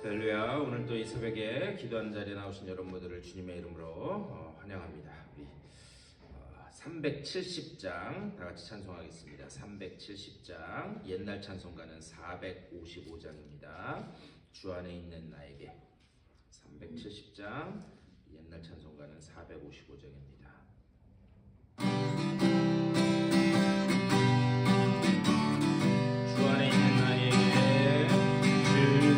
할렐루야. 오늘 또 이 새벽에 기도하는 자리에 나오신 여러분들을 주님의 이름으로 환영합니다. 우리 370장 다 같이 찬송하겠습니다. 370장 옛날 찬송가는 455장입니다. 주 안에 있는 나에게. 370장 옛날 찬송가는 455장입니다. 주 안에 있는 나에게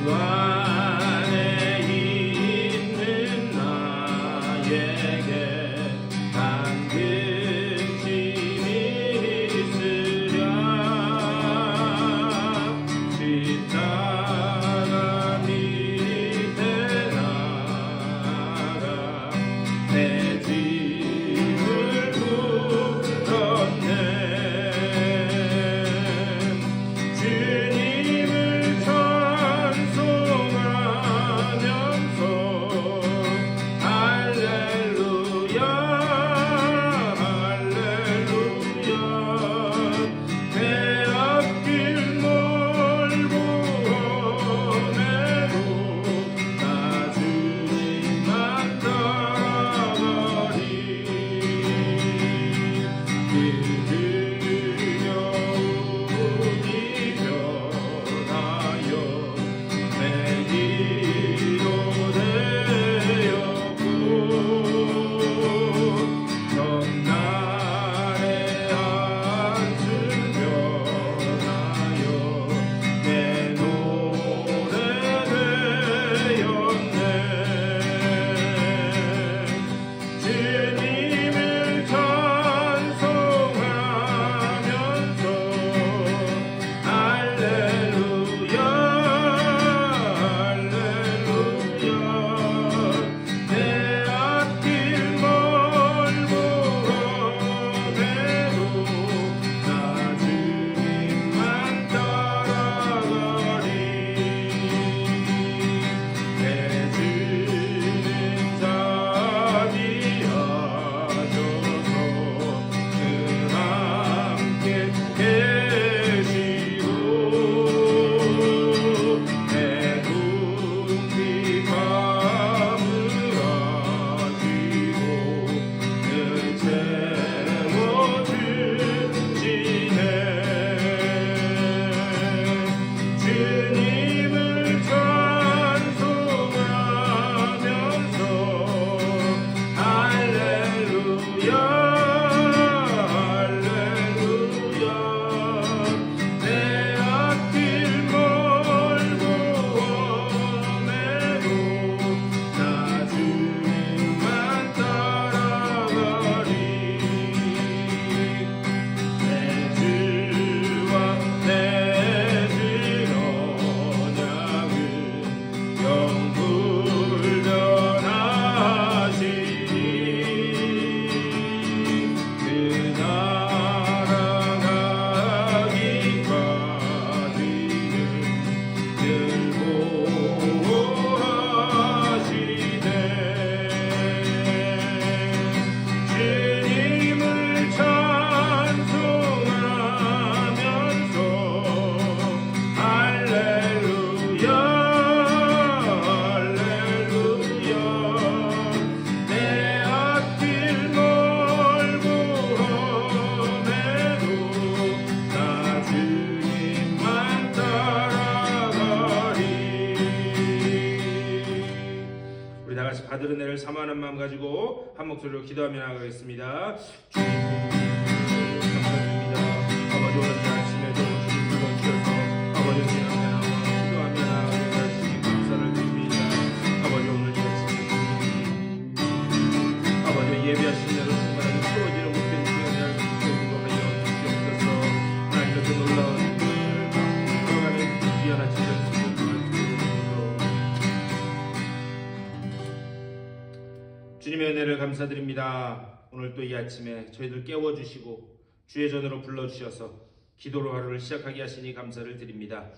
주 안에 있는 나에게 반드시 있으랴 십자가 밑에 나가 내 짐을 풀었네. 주님을 찬송하면서 할렐루야 할렐루야 내 앞길 멀고 험해도 나 주님만 따라가리. 그 두려움이 변하여 내 기로 되었고 전날의 한숨 변하여 내 노래 되었네. 주님을 찬송하면서 할렐루야 할렐루야 내 앞길 멀고 험해도 나 주님만 따라가리. 내 주는 자비하셔서 늘 함께 계시고 내 궁핍함을 아시고 늘 채워주시네. 주님을 찬송하면서 할렐루야 할렐루야 내 앞길 멀고 험해도 나 주님만 따라가리. 내 주와 내 주 언약은 영불변하시니 그 나라 가기까지는 늘 보호하시네. 주님을 찬송하면서 할렐루야 할렐루야 내 앞길 멀고 험해도 나 주님만 따라가리. 우리 다 같이 받은 은혜를 사모하는 마음 가지고 한 목소리로 기도하며 나가겠습니다. 주님 감사드립니다. 아버지 오늘 아침에 좋은 주님 불러주셔서 아버지 주님 앞에 나와 기도하며 나가게 하시니 감사를 드립니다. 아버지 오늘 이 아침에 아버지 예배하신 대로 충만하게 채워지는 못된 시간을 인도하여 주시옵소서. 하나님의 그 놀라운 일을 걸어가는 귀한 아침 되시길 주님의 은혜를 감사드립니다. 오늘 또 이 아침에 저희들 깨워주시고 주의 전으로 불러주셔서 기도로 하루를 시작하게 하시니 감사를 드립니다.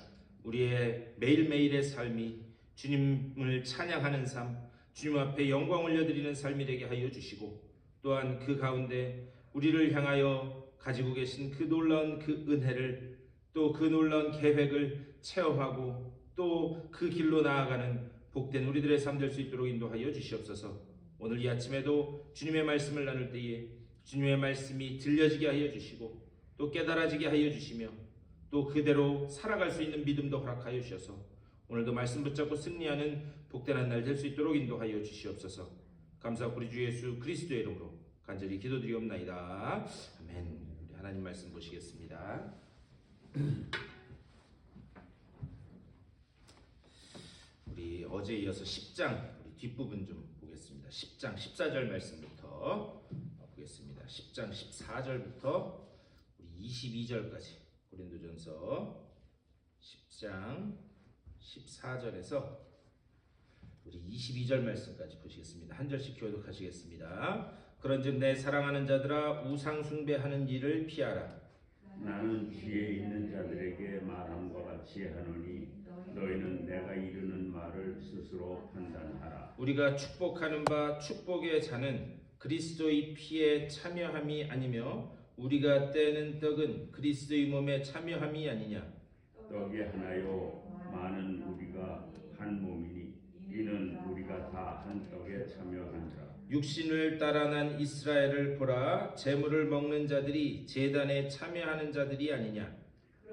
우리의 매일매일의 삶이 주님을 찬양하는 삶, 주님 앞에 영광 올려드리는 삶이 되게 하여 주시고 또한 그 가운데 우리를 향하여 가지고 계신 그 놀라운 그 은혜를 또 그 놀라운 계획을 체험하고 또 그 길로 나아가는 복된 우리들의 삶 될 수 있도록 인도하여 주시옵소서. 오늘 이 아침에도 주님의 말씀을 나눌 때에 주님의 말씀이 들려지게 하여 주시고 또 깨달아지게 하여 주시며 또 그대로 살아갈 수 있는 믿음도 허락하여 주셔서 오늘도 말씀 붙잡고 승리하는 복된 날 될 수 있도록 인도하여 주시옵소서. 감사하고 우리 주 예수 그리스도의 이름으로 간절히 기도드리옵나이다. 아멘. 우리 하나님 말씀 보시겠습니다. 우리 어제에 이어서 10장 우리 뒷부분 좀 보겠습니다. 10장 14절 말씀부터 보겠습니다. 10장 14절부터 우리 22절까지 고린도전서 10장 14절에서 우리 22절 말씀까지 보시겠습니다. 한 절씩 교독하시겠습니다. 그런즉 내 사랑하는 자들아 우상 숭배하는 일을 피하라. 나는 지혜 있는 자들에게 말함과 같이 하노니 너희는 내가 이르는 말을 스스로 판단하라. 우리가 축복하는 바 축복의 잔은 그리스도의 피에 참여함이 아니며 우리가 떼는 떡은 그리스도의 몸에 참여함이 아니냐. 떡이 하나요 많은 우리가 한 몸이니 이는 우리가 다 한 떡에 참여한다. 육신을 따라 난 이스라엘을 보라. 제물을 먹는 자들이 제단에 참여하는 자들이 아니냐.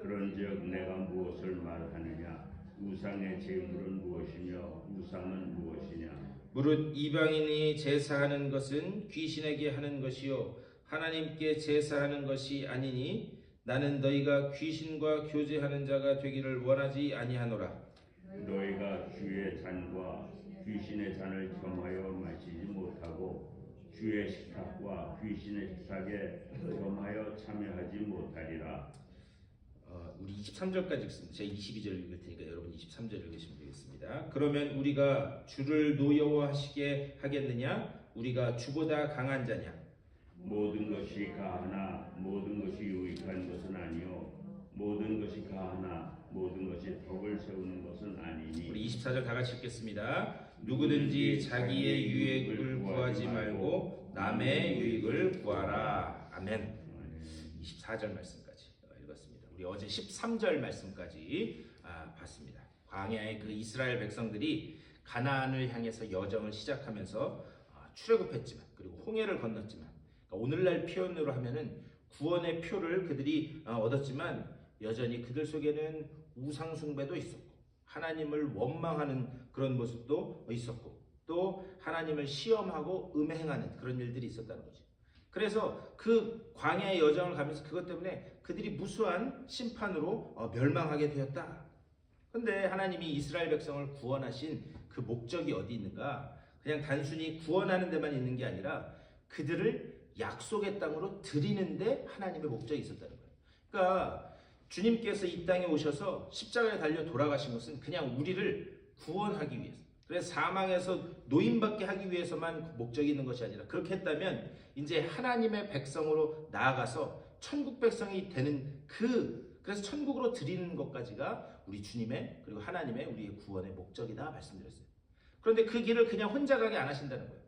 그런즉 내가 무엇을 말하느냐. 우상의 제물은 무엇이며 우상은 무엇이냐. 무릇 이방인이 제사하는 것은 귀신에게 하는 것이요 하나님께 제사하는 것이 아니니 나는 너희가 귀신과 교제하는 자가 되기를 원하지 아니하노라. 너희가 주의 잔과 귀신의 잔을 겸하여 마시지 못하고 주의 식탁과 귀신의 식탁에 겸하여 참여하지 못하리라. 우리 23절까지 읽습니다. 제가 22절 읽을 테니까 여러분 23절 읽으시면 되겠습니다. 그러면 우리가 주를 노여워하시게 하겠느냐? 우리가 주보다 강한 자냐? 모든 것이 가하나 모든 것이 유익한 것은 아니요 모든 것이 가하나 모든 것이 덕을 세우는 것은 아니니. 우리 24절 다 같이 읽겠습니다. 누구든지 자기의 유익을 구하지 말고 남의 유익을 구하라. 아멘. 24절 말씀까지 읽었습니다. 우리 어제 13절 말씀까지 봤습니다. 광야의 그 이스라엘 백성들이 가나안을 향해서 여정을 시작하면서 출애굽했지만 그리고 홍해를 건넜지만 그러니까 오늘날 표현으로 하면은 구원의 표를 그들이 얻었지만 여전히 그들 속에는 우상 숭배도 있었고 하나님을 원망하는 그런 모습도 있었고 또 하나님을 시험하고 음행하는 그런 일들이 있었다는 거죠. 그래서 그 광야의 여정을 가면서 그것 때문에 그들이 무수한 심판으로 멸망하게 되었다. 근데 하나님이 이스라엘 백성을 구원하신 그 목적이 어디 있는가? 그냥 단순히 구원하는 데만 있는 게 아니라 그들을 약속의 땅으로 드리는데 하나님의 목적이 있었다는 거예요. 그러니까 주님께서 이 땅에 오셔서 십자가에 달려 돌아가신 것은 그냥 우리를 구원하기 위해서, 그래서 사망에서 노임받게 하기 위해서만 목적이 있는 것이 아니라 그렇게 했다면 이제 하나님의 백성으로 나아가서 천국 백성이 되는 그래서 천국으로 드리는 것까지가 우리 주님의 그리고 하나님의 우리의 구원의 목적이다 말씀드렸어요. 그런데 그 길을 그냥 혼자 가게 안 하신다는 거예요.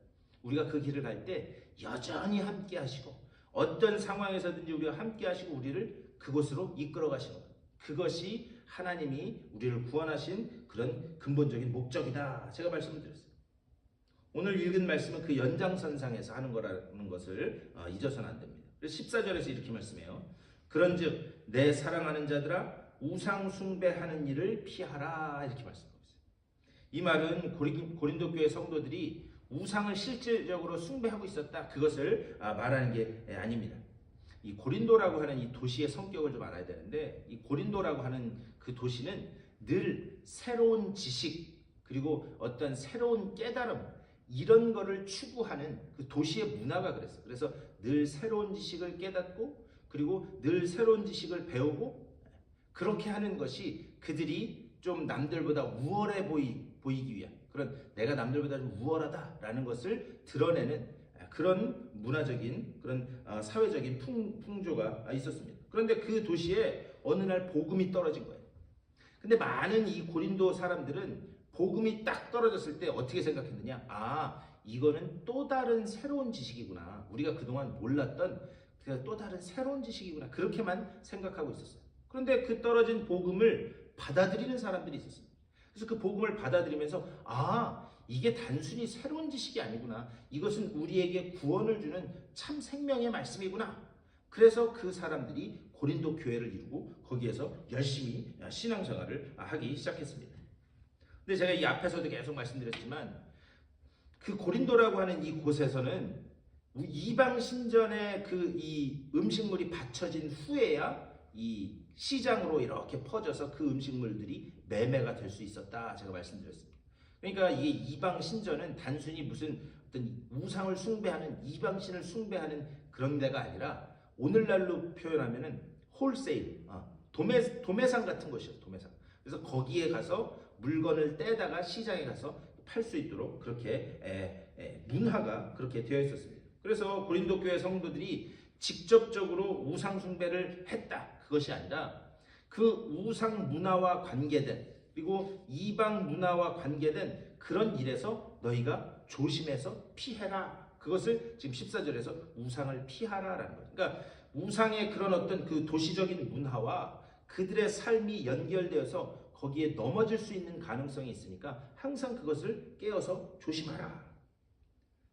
우리가 그 길을 갈 때 여전히 함께 하시고 어떤 상황에서든지 우리가 함께 하시고 우리를 그곳으로 이끌어 가시는 것. 그것이 하나님이 우리를 구원하신 그런 근본적인 목적이다. 제가 말씀을 드렸어요. 오늘 읽은 말씀은 그 연장선상에서 하는 거라는 것을 잊어서는 안 됩니다. 그래서 14절에서 이렇게 말씀해요. 그런즉 내 사랑하는 자들아 우상 숭배하는 일을 피하라. 이렇게 말씀하고 있어요. 이 말은 고린도 교회 성도들이 우상을 실질적으로 숭배하고 있었다. 그것을 말하는 게 아닙니다. 이 고린도라고 하는 이 도시의 성격을 좀 알아야 되는데 이 고린도라고 하는 그 도시는 늘 새로운 지식 그리고 어떤 새로운 깨달음 이런 거를 추구하는 그 도시의 문화가 그랬어요. 그래서 늘 새로운 지식을 깨닫고 그리고 늘 새로운 지식을 배우고 그렇게 하는 것이 그들이 좀 남들보다 우월해 보이기 위한 그런 내가 남들보다 좀 우월하다라는 것을 드러내는 그런 문화적인 그런 사회적인 풍조가 있었습니다. 그런데 그 도시에 어느 날 복음이 떨어진 거예요. 근데 많은 이 고린도 사람들은 복음이 딱 떨어졌을 때 어떻게 생각했느냐? 이거는 또 다른 새로운 지식이구나. 우리가 그동안 몰랐던 또 다른 새로운 지식이구나. 그렇게만 생각하고 있었어요. 그런데 그 떨어진 복음을 받아들이는 사람들이 있었습니다. 그래서 그 복음을 받아들이면서 이게 단순히 새로운 지식이 아니구나. 이것은 우리에게 구원을 주는 참 생명의 말씀이구나. 그래서 그 사람들이 고린도 교회를 이루고 거기에서 열심히 신앙생활을 하기 시작했습니다. 근데 제가 이 앞에서도 계속 말씀드렸지만 그 고린도라고 하는 이 곳에서는 이방 신전의 그 이 음식물이 받쳐진 후에야 이 시장으로 이렇게 퍼져서 그 음식물들이 매매가 될 수 있었다. 제가 말씀드렸습니다. 그러니까 이게 이방 신전은 단순히 무슨 어떤 우상을 숭배하는 이방신을 숭배하는 그런 데가 아니라 오늘날로 표현하면은 홀세일, 도매상 같은 것이요. 도매상. 그래서 거기에 가서 물건을 떼다가 시장에 가서 팔 수 있도록 그렇게 문화가 그렇게 되어 있었습니다. 그래서 고린도 교회 성도들이 직접적으로 우상 숭배를 했다. 그것이 아니라 그 우상 문화와 관계된 그리고 이방 문화와 관계된 그런 일에서 너희가 조심해서 피해라. 그것을 지금 14절에서 우상을 피하라라는 거예요. 그러니까 우상의 그런 어떤 그 도시적인 문화와 그들의 삶이 연결되어서 거기에 넘어질 수 있는 가능성이 있으니까 항상 그것을 깨어서 조심하라.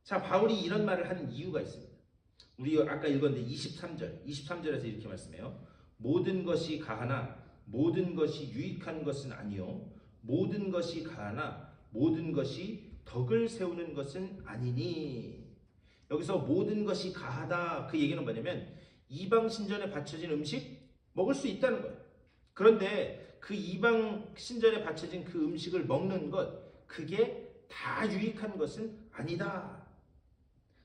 자, 바울이 이런 말을 하는 이유가 있습니다. 우리 아까 읽었는데 23절에서 이렇게 말씀해요. 모든 것이 가하나 모든 것이 유익한 것은 아니요 모든 것이 가하나 모든 것이 덕을 세우는 것은 아니니. 여기서 모든 것이 가하다 그 얘기는 뭐냐면 이방 신전에 바쳐진 음식 먹을 수 있다는 거예요. 그런데 그 이방 신전에 바쳐진 그 음식을 먹는 것 그게 다 유익한 것은 아니다.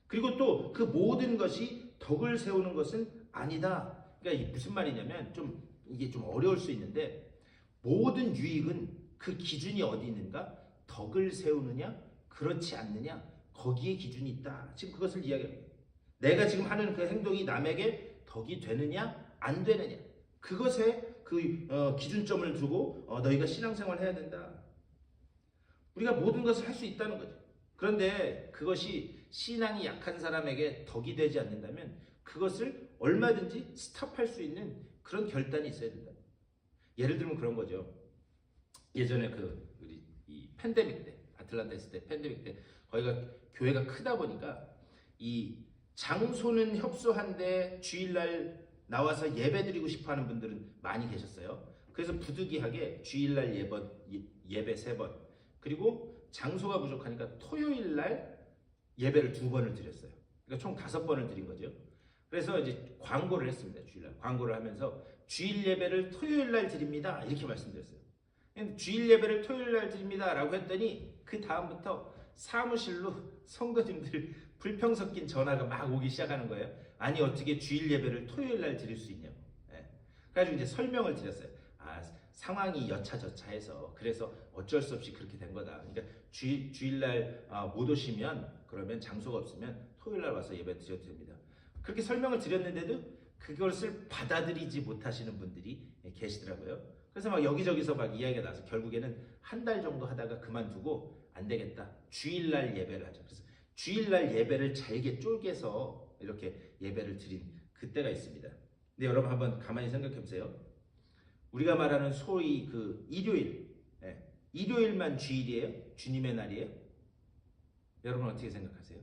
그리고 또 그 모든 것이 덕을 세우는 것은 아니다. 그러니까 이게 무슨 말이냐면 이게 좀 어려울 수 있는데 모든 유익은 그 기준이 어디 있는가? 덕을 세우느냐? 그렇지 않느냐? 거기에 기준이 있다. 지금 그것을 이야기합니다. 내가 지금 하는 그 행동이 남에게 덕이 되느냐? 안 되느냐? 그것에 그 기준점을 두고 너희가 신앙생활을 해야 된다. 우리가 모든 것을 할 수 있다는 거죠. 그런데 그것이 신앙이 약한 사람에게 덕이 되지 않는다면 그것을 얼마든지 스탑할 수 있는 그런 결단이 있어야 된다. 예를 들면 그런 거죠. 예전에 우리 이 팬데믹 때 아틀란타 있을 때 팬데믹 때 거기가 교회가 크다 보니까 이 장소는 협소한데 주일날 나와서 예배드리고 싶어하는 분들은 많이 계셨어요. 그래서 부득이하게 주일날 예배 3번 그리고 장소가 부족하니까 토요일날 예배를 2번을 드렸어요. 그러니까 총 5번을 드린 거죠. 그래서 이제 광고를 했습니다. 주일날 광고를 하면서 주일 예배를 토요일날 드립니다. 이렇게 말씀드렸어요. 주일 예배를 토요일날 드립니다라고 했더니 그 다음부터 사무실로 성도님들 불평 섞인 전화가 막 오기 시작하는 거예요. 아니 어떻게 주일 예배를 토요일날 드릴 수 있냐고. 그래가지고 이제 설명을 드렸어요. 상황이 여차저차해서 그래서 어쩔 수 없이 그렇게 된 거다. 그러니까 주일날 못 오시면 그러면 장소가 없으면 토요일날 와서 예배 드려도 됩니다. 그렇게 설명을 드렸는데도 그것을 받아들이지 못하시는 분들이 계시더라고요. 그래서 막 여기저기서 막 이야기가 나서 결국에는 한 달 정도 하다가 그만두고 안 되겠다. 주일날 예배를 하자. 그래서 주일날 예배를 잘게 쪼개서 이렇게 예배를 드린 그때가 있습니다. 근데 여러분 한번 가만히 생각해 보세요. 우리가 말하는 소위 그 일요일, 일요일만 주일이에요? 주님의 날이에요? 여러분 어떻게 생각하세요?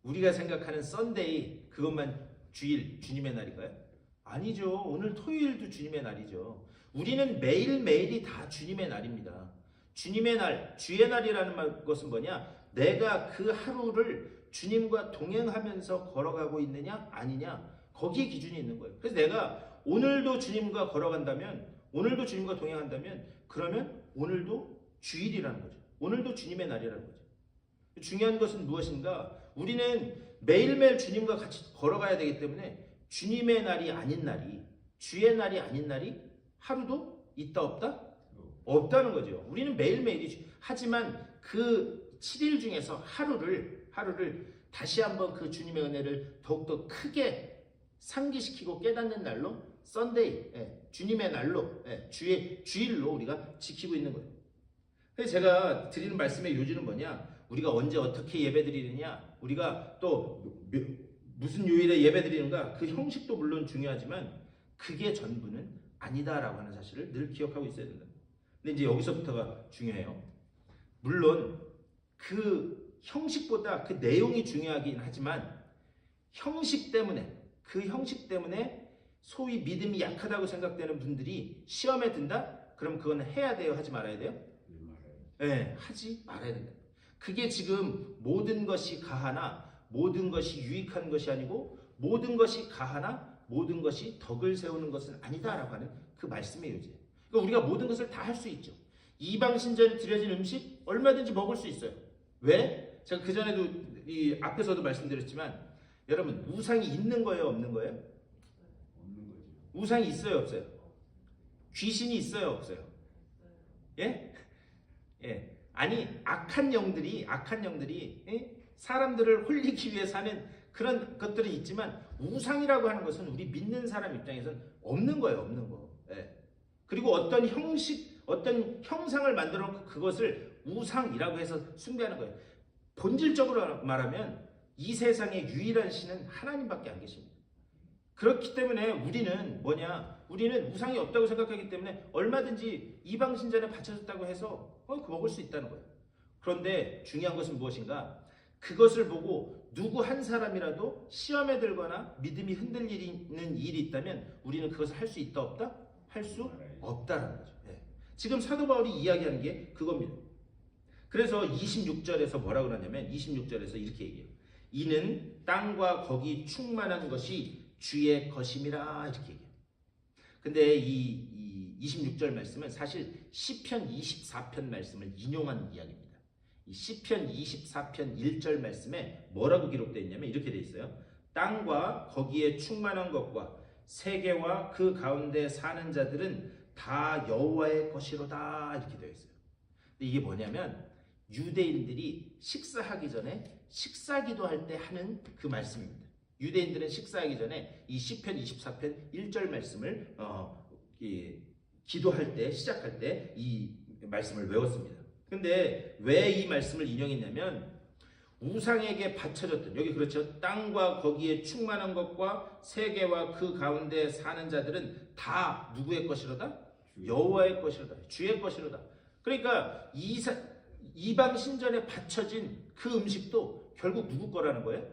우리가 생각하는 썬데이 그것만 주일, 주님의 날인가요? 아니죠. 오늘 토요일도 주님의 날이죠. 우리는 매일매일이 다 주님의 날입니다. 주님의 날, 주의 날이라는 것은 뭐냐? 내가 그 하루를 주님과 동행하면서 걸어가고 있느냐 아니냐 거기에 기준이 있는 거예요. 그래서 내가 오늘도 주님과 걸어간다면 오늘도 주님과 동행한다면 그러면 오늘도 주일이라는 거죠. 오늘도 주님의 날이라는 거죠. 중요한 것은 무엇인가? 우리는 매일매일 주님과 같이 걸어가야 되기 때문에 주님의 날이 아닌 날이 주의 날이 아닌 날이 하루도 있다 없다? 없다는 거죠. 우리는 매일매일이죠. 하지만 그 7일 중에서 하루를 다시 한번 그 주님의 은혜를 더욱더 크게 상기시키고 깨닫는 날로 썬데이, 주님의 날로, 주일로 우리가 지키고 있는 거예요. 그래서 제가 드리는 말씀의 요지는 뭐냐? 우리가 언제 어떻게 예배 드리느냐? 우리가 또 무슨 요일에 예배 드리는가? 그 형식도 물론 중요하지만 그게 전부는 아니다라고 하는 사실을 늘 기억하고 있어야 된다. 근데 이제 여기서부터가 중요해요. 물론 그 형식보다 그 내용이 중요하긴 하지만 그 형식 때문에 소위 믿음이 약하다고 생각되는 분들이 시험에 든다? 그럼 그건 해야 돼요? 하지 말아야 돼요? 네, 하지 말아야 된다. 그게 지금 모든 것이 가하나 모든 것이 유익한 것이 아니고 모든 것이 가하나 모든 것이 덕을 세우는 것은 아니다라고 하는 그 말씀의 요지예요. 그러니까 우리가 모든 것을 다 할 수 있죠. 이방 신전에 드려진 음식 얼마든지 먹을 수 있어요. 왜? 제가 그 전에도 이 앞에서도 말씀드렸지만 여러분 우상이 있는 거예요, 없는 거예요? 없는 거죠. 우상이 있어요, 없어요? 귀신이 있어요, 없어요? 예? 예. 아니 악한 영들이 예? 사람들을 홀리기 위해 사는 그런 것들은 있지만 우상이라고 하는 것은 우리 믿는 사람 입장에서는 없는 거예요, 없는 거. 예. 그리고 어떤 형식, 어떤 형상을 만들어 놓고 그것을 우상이라고 해서 숭배하는 거예요. 본질적으로 말하면 이 세상의 유일한 신은 하나님밖에 안 계십니다. 그렇기 때문에 우리는 우리는 우상이 없다고 생각하기 때문에 얼마든지 이방 신전에 바쳐졌다고 해서 그 먹을 수 있다는 거예요. 그런데 중요한 것은 무엇인가? 그것을 보고 누구 한 사람이라도 시험에 들거나 믿음이 흔들리는 일이 있다면 우리는 그것을 할 수 있다 없다? 할 수 없다라는 거죠. 예. 지금 사도 바울이 이야기하는 게 그겁니다. 그래서 26절에서 뭐라고 그러냐면 26절에서 이렇게 얘기해요. 이는 땅과 거기 충만한 것이 주의 것임이라 이렇게 얘기해요. 근데 이 26절 말씀은 사실 시편 24편 말씀을 인용한 이야기입니다. 이 시편 24편 1절 말씀에 뭐라고 기록되어 있냐면 이렇게 되어 있어요. 땅과 거기에 충만한 것과 세계와 그 가운데 사는 자들은 다 여호와의 것이로다 이렇게 되어 있어요. 근데 이게 뭐냐면 유대인들이 식사하기 전에 식사기도 할 때 하는 그 말씀입니다. 유대인들은 식사하기 전에 이 시편 24편 1절 말씀을 기도할 때 시작할 때 이 말씀을 외웠습니다. 근데 왜 이 말씀을 인용했냐면 우상에게 바쳐졌던 여기 그렇죠. 땅과 거기에 충만한 것과 세계와 그 가운데 사는 자들은 다 누구의 것이로다? 여호와의 것이로다. 주의 것이로다. 그러니까 이방 신전에 바쳐진 그 음식도 결국 누구 거라는 거예요?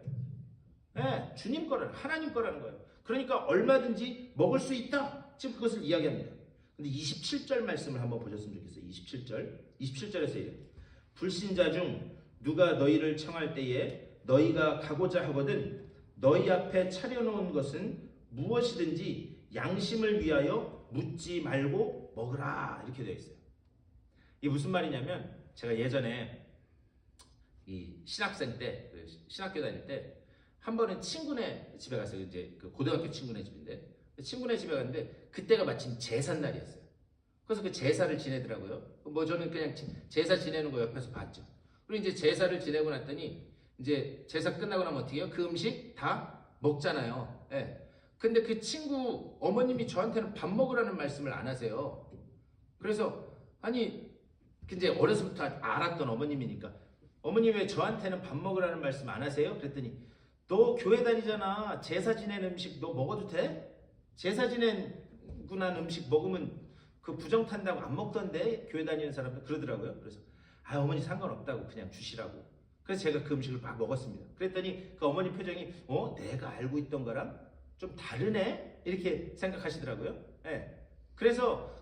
네, 주님 거라는 하나님 거라는 거예요. 그러니까 얼마든지 먹을 수 있다. 지금 그것을 이야기합니다. 근데 27절 말씀을 한번 보셨으면 좋겠어요. 27절에서 이래요. 불신자 중 누가 너희를 청할 때에 너희가 가고자 하거든 너희 앞에 차려놓은 것은 무엇이든지 양심을 위하여 묻지 말고 먹으라 이렇게 되어 있어요. 이게 무슨 말이냐면 제가 예전에 이 신학생 때 신학교 다닐 때 한 번은 친구네 집에 갔어요. 이제 그 고등학교 친구네 집인데 친구네 집에 갔는데 그때가 마침 제삿 날이었어요. 그래서 그 제사를 지내더라고요. 뭐 저는 그냥 제사 지내는 거 옆에서 봤죠. 그리고 이제 제사를 지내고 났더니 이제 제사 끝나고 나면 어떻게 해요? 그 음식 다 먹잖아요. 예. 근데 그 친구 어머님이 저한테는 밥 먹으라는 말씀을 안 하세요. 그래서 아니 이제 어려서부터 알았던 어머님이니까 어머님 왜 저한테는 밥 먹으라는 말씀 안 하세요? 그랬더니 너 교회 다니잖아. 제사 지낸 음식 너 먹어도 돼? 제사 지내고 난 음식 먹으면 그 부정 탄다고 안 먹던데 교회 다니는 사람들 그러더라고요. 그래서 어머니 상관없다고 그냥 주시라고. 그래서 제가 그 음식을 막 먹었습니다. 그랬더니 그 어머니 표정이 내가 알고 있던 거랑 좀 다르네 이렇게 생각하시더라고요. 예. 그래서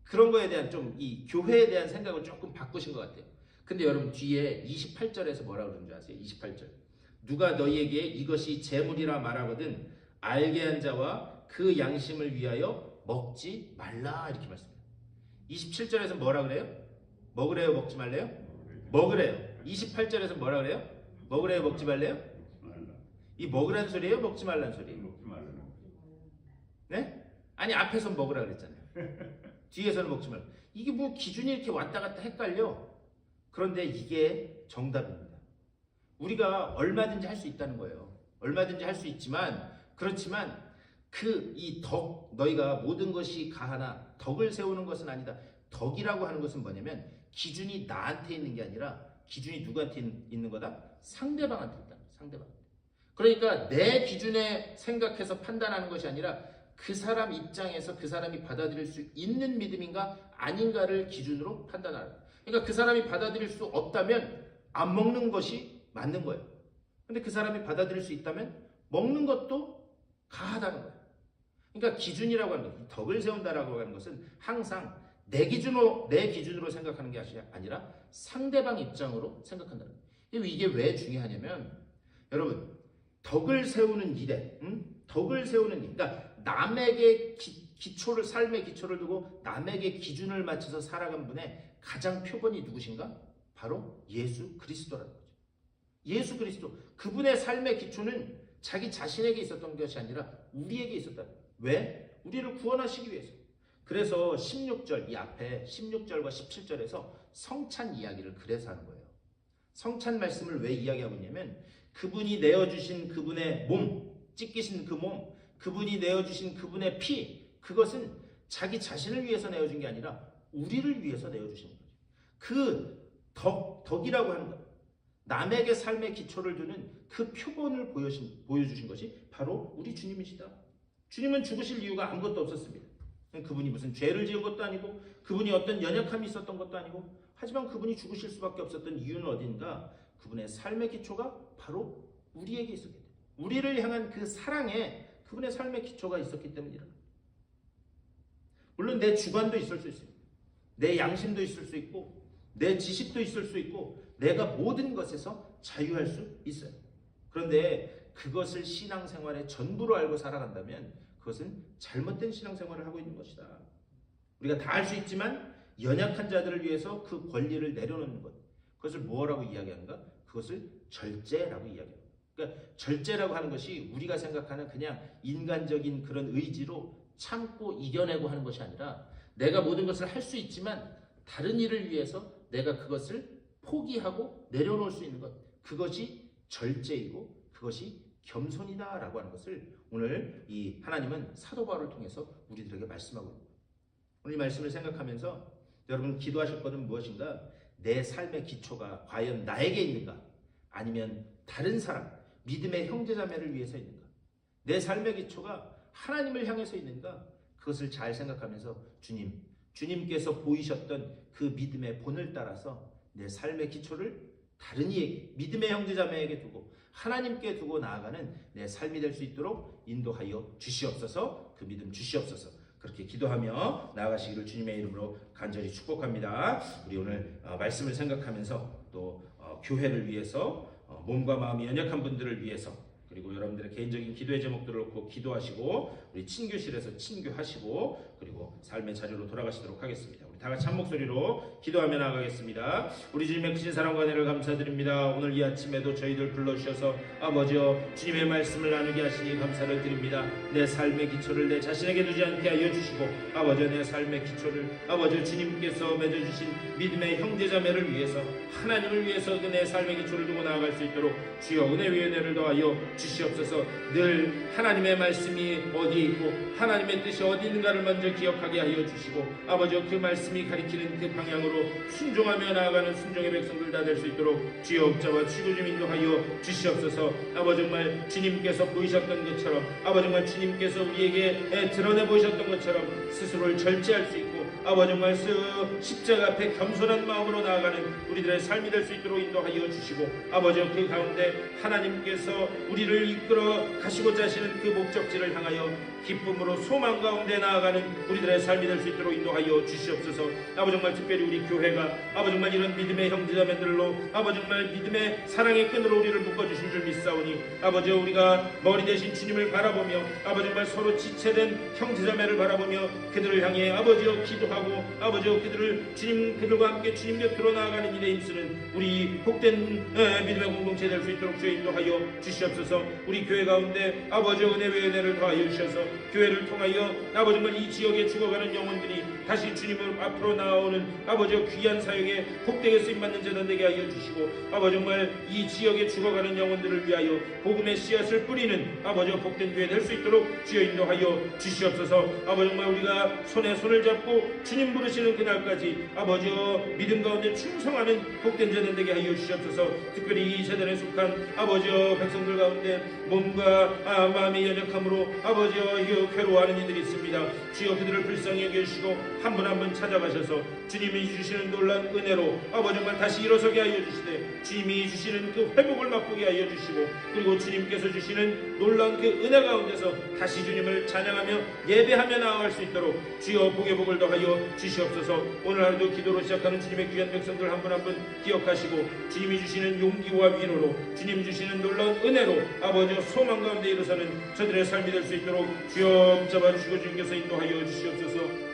그런 거에 대한 좀 이 교회에 대한 생각을 조금 바꾸신 것 같아요. 근데 여러분 뒤에 28절에서 뭐라고 그러는 줄 아세요? 28절. 누가 너희에게 이것이 재물이라 말하거든 알게 한 자와 그 양심을 위하여 먹지 말라 이렇게 말씀해요. 27절에서 뭐라 그래요? 먹으래요, 먹지 말래요? 먹으래요. 28절에서 뭐라 그래요? 먹으래요, 먹지 말래요? 이 먹으란 소리예요, 먹지 말란 소리예요? 먹지 말라는 네? 아니 앞에서 먹으라 그랬잖아요. 뒤에서는 먹지 말라. 이게 뭐 기준이 이렇게 왔다 갔다 헷갈려. 그런데 이게 정답입니다. 우리가 얼마든지 할 수 있다는 거예요. 얼마든지 할 수 있지만 그렇지만 너희가 모든 것이 가하나 덕을 세우는 것은 아니다. 덕이라고 하는 것은 뭐냐면 기준이 나한테 있는 게 아니라 기준이 누구한테 있는 거다? 상대방한테 있다. 상대방. 그러니까 내 기준에 생각해서 판단하는 것이 아니라 그 사람 입장에서 그 사람이 받아들일 수 있는 믿음인가 아닌가를 기준으로 판단하는. 그러니까 그 사람이 받아들일 수 없다면 안 먹는 것이 맞는 거예요. 근데 그 사람이 받아들일 수 있다면 먹는 것도 가하다는 거예요. 그러니까 기준이라고 하는 것, 덕을 세운다라고 하는 것은 항상 내 기준으로 생각하는 게 아니라 상대방 입장으로 생각한다는 거예요. 이게 왜 중요하냐면 여러분, 덕을 세우는 일에, 덕을 세우는 일, 그러니까 남에게 삶의 기초를 두고 남에게 기준을 맞춰서 살아간 분의 가장 표본이 누구신가? 바로 예수 그리스도라는 거죠. 예수 그리스도, 그분의 삶의 기초는 자기 자신에게 있었던 것이 아니라 우리에게 있었다. 왜? 우리를 구원하시기 위해서. 그래서 16절, 이 앞에 16절과 17절에서 성찬 이야기를 그래서 하는 거예요. 성찬 말씀을 왜 이야기하고 있냐면 그분이 내어주신 그분의 몸, 찢기신 그 몸, 그분이 내어주신 그분의 피, 그것은 자기 자신을 위해서 내어준 게 아니라 우리를 위해서 내어주신 거죠. 그 덕이라고 하는 것, 남에게 삶의 기초를 두는 그 표본을 보여주신 것이 바로 우리 주님이시다. 주님은 죽으실 이유가 아무것도 없었습니다. 그분이 무슨 죄를 지은 것도 아니고 그분이 어떤 연약함이 있었던 것도 아니고, 하지만 그분이 죽으실 수밖에 없었던 이유는 어딘가? 그분의 삶의 기초가 바로 우리에게 있었기 때문에, 우리를 향한 그 사랑에 그분의 삶의 기초가 있었기 때문이라. 물론 내 주관도 있을 수 있습니다. 내 양심도 있을 수 있고 내 지식도 있을 수 있고 내가 모든 것에서 자유할 수 있어요. 그런데 그것을 신앙생활의 전부로 알고 살아간다면 그것은 잘못된 신앙생활을 하고 있는 것이다. 우리가 다 할 수 있지만 연약한 자들을 위해서 그 권리를 내려놓는 것, 그것을 뭐라고 이야기하는가? 그것을 절제라고 이야기합니다. 그러니까 절제라고 하는 것이 우리가 생각하는 그냥 인간적인 그런 의지로 참고 이겨내고 하는 것이 아니라, 내가 모든 것을 할 수 있지만 다른 일을 위해서 내가 그것을 포기하고 내려놓을 수 있는 것, 그것이 절제이고 그것이 겸손이다라고 하는 것을 오늘 이 하나님은 사도 바울을 통해서 우리들에게 말씀하고 있습니다. 오늘 이 말씀을 생각하면서 여러분 기도하실 것은 무엇인가? 내 삶의 기초가 과연 나에게 있는가? 아니면 다른 사람, 믿음의 형제자매를 위해서 있는가? 내 삶의 기초가 하나님을 향해서 있는가? 그것을 잘 생각하면서 주님께서 보이셨던 그 믿음의 본을 따라서 내 삶의 기초를 다른 이에게, 믿음의 형제자매에게 두고 하나님께 두고 나아가는 내 삶이 될 수 있도록 인도하여 주시옵소서. 그 믿음 주시옵소서. 그렇게 기도하며 나아가시기를 주님의 이름으로 간절히 축복합니다. 우리 오늘 말씀을 생각하면서 또 교회를 위해서, 몸과 마음이 연약한 분들을 위해서, 그리고 여러분들의 개인적인 기도의 제목들을 놓고 기도하시고, 우리 친교실에서 친교하시고, 그리고 삶의 자리로 돌아가시도록 하겠습니다. 우리 다 같이 한 목소리로 기도하며 나아가겠습니다. 우리 주님의 크신 사랑과 은혜를 감사드립니다. 오늘 이 아침에도 저희들 불러주셔서 아버지여 주님의 말씀을 나누게 하시니 감사를 드립니다. 내 삶의 기초를 내 자신에게 두지 않게 하여 주시고, 아버지여 내 삶의 기초를 아버지여 주님께서 맺어주신 믿음의 형제자매를 위해서, 하나님을 위해서 그 내 삶의 기초를 두고 나아갈 수 있도록 주여 은혜 위에 은혜를 더하여 주시옵소서. 늘 하나님의 말씀이 어디에 있고 하나님의 뜻이 어디 있는가를 먼저 기억하게 하여 주시고, 아버지여 그 말씀이 가리키는 그 방향으로 순종하며 나아가는 순종의 백성들 다 될 수 있도록 주여 업자와 주고 좀 인도하여 주시옵소서. 아버지 정말 주님께서 보이셨던 것처럼, 아버지 정말 주님께서 우리에게 드러내 보이셨던 것처럼 스스로를 절제할 수 있고, 아버지 정말 십자가 앞에 겸손한 마음으로 나아가는 우리들의 삶이 될 수 있도록 인도하여 주시고, 아버지 그 가운데 하나님께서 우리를 이끌어 가시고자 하시는 그 목적지를 향하여 기쁨으로 소망 가운데 나아가는 우리들의 삶이 될 수 있도록 인도하여 주시옵소서. 아버지 정말 특별히 우리 교회가 아버지 정말 이런 믿음의 형제자매들로 아버지 정말 믿음의 사랑의 끈으로 우리를 묶어주신 줄 믿사오니, 아버지 우리가 머리 대신 주님을 바라보며 아버지 정말 서로 지체된 형제자매를 바라보며 그들을 향해 아버지여 기도하고, 아버지여 그들과 함께 주님 곁으로 나아가는 일에 힘쓰는 우리 복된 믿음의 공동체 될 수 있도록 주여 인도하여 주시옵소서. 우리 교회 가운데 아버지여 은혜 위에 은혜를 더하여 주셔서 교회를 통하여 아버지 정말 이 지역에 죽어가는 영혼들이 다시 주님을 앞으로 나아오는 아버지여 귀한 사역에 복되게 쓰임받는 자들 되게 하여 주시고, 아버지 정말 이 지역에 죽어가는 영혼들을 위하여 복음의 씨앗을 뿌리는 아버지여 복된 교회 될 수 있도록 주여 인도하여 주시옵소서. 아버지 정말 우리가 손에 손을 잡고 주님 부르시는 그날까지 아버지여 믿음 가운데 충성하는 복된 자들 되게 하여 주시옵소서. 특별히 이 재단에 속한 아버지여 백성들 가운데 몸과 마음이 연약함으로 아버지여 괴로워하는 이들이 있습니다. 주여 그들을 불쌍히 여겨주시고 한 분 한 분 찾아가셔서 주님이 주시는 놀라운 은혜로 아버지 정말 다시 일어서게 하여 주시되 주님이 주시는 그 회복을 맛보게 하여 주시고 그리고 주님께서 주시는 놀라운 그 은혜 가운데서 다시 주님을 찬양하며 예배하며 나아갈 수 있도록 주여 복의 복을 더하여 주시옵소서. 오늘 하루도 기도로 시작하는 주님의 귀한 백성들 한 분 한 분 기억하시고 주님이 주시는 용기와 위로로 주님 주시는 놀라운 은혜로 아버지 소망 가운데 일어서는 저들의 삶이 될 수 있도록 주여 붙잡아 주시고 주님께서 인도하여 주시옵소서.